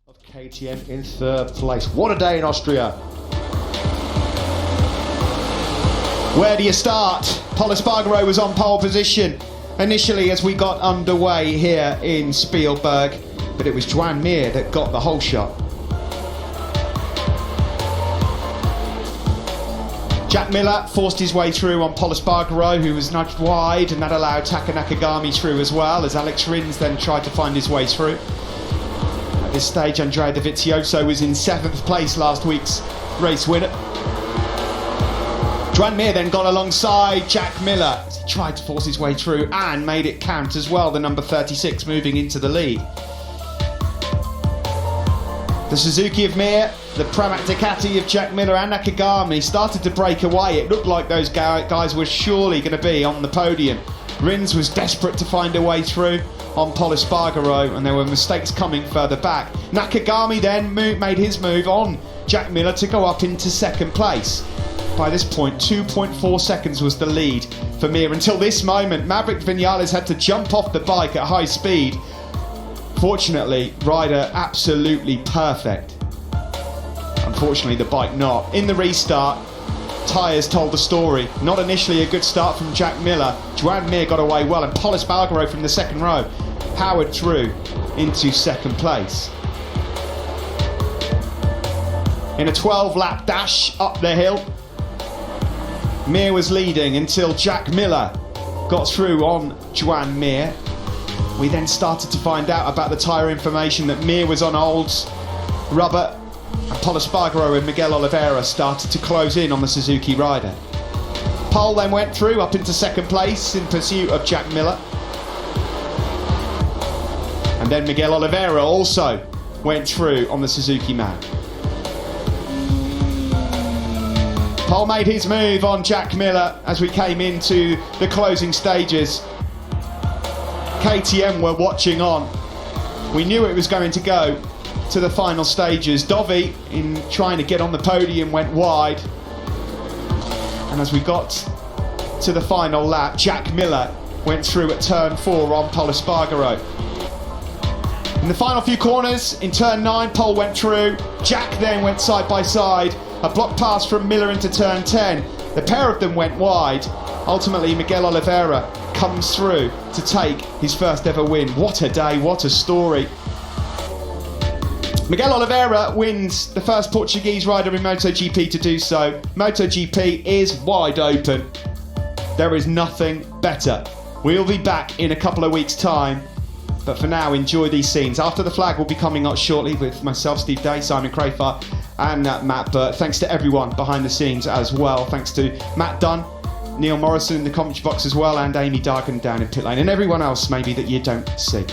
Of KTM in third place. What a day in Austria. Where do you start? Pol Espargaro was on pole position initially as we got underway here in Spielberg, but it was Joan Mir that got the whole shot. Jack Miller forced his way through on Pol Espargaro, who was nudged wide, and that allowed Taka Nakagami through as well, as Alex Rins then tried to find his way through. At this stage, Andrea Dovizioso was in 7th place, last week's race winner. Joan Mir then got alongside Jack Miller as he tried to force his way through and made it count as well, the number 36 moving into the lead. The Suzuki of Mir, the Pramac Ducati of Jack Miller and Nakagami started to break away. It looked like those guys were surely going to be on the podium. Rins was desperate to find a way through on Pol Espargaro, and there were mistakes coming further back. Nakagami then made his move on Jack Miller to go up into 2nd place. By this point, 2.4 seconds was the lead for Mir. Until this moment, Maverick Vinales had to jump off the bike at high speed. Fortunately, rider absolutely perfect. Unfortunately, the bike not. In the restart, tyres told the story. Not initially a good start from Jack Miller. Joan Mir got away well, and Pol Espargaro from the 2nd row powered through into 2nd place. In a 12-lap dash up the hill, Mir was leading until Jack Miller got through on Joan Mir. We then started to find out about the tyre information that Mir was on olds, rubber, and Pol Espargaro and Miguel Oliveira started to close in on the Suzuki rider. Pol then went through up into 2nd place in pursuit of Jack Miller. And then Miguel Oliveira also went through on the Suzuki man. Pol made his move on Jack Miller as we came into the closing stages. KTM were watching on. We knew it was going to go to the final stages. Dovi, in trying to get on the podium, went wide. And as we got to the final lap, Jack Miller went through at turn 4 on Pol Espargaro. In the final few corners, in turn 9, Pol went through. Jack then went side by side. A block pass from Miller into turn 10. The pair of them went wide. Ultimately, Miguel Oliveira comes through to take his first ever win. What a day, what a story. Miguel Oliveira wins, the first Portuguese rider in MotoGP to do so. MotoGP is wide open. There is nothing better. We'll be back in a couple of weeks' time. But for now, enjoy these scenes. After the Flag will be coming up shortly with myself, Steve Day, Simon Crafar and Matt Burt. Thanks to everyone behind the scenes as well. Thanks to Matt Dunn, Neil Morrison in the commentary box as well, and Amy Dargan down in pit lane, and everyone else maybe that you don't see.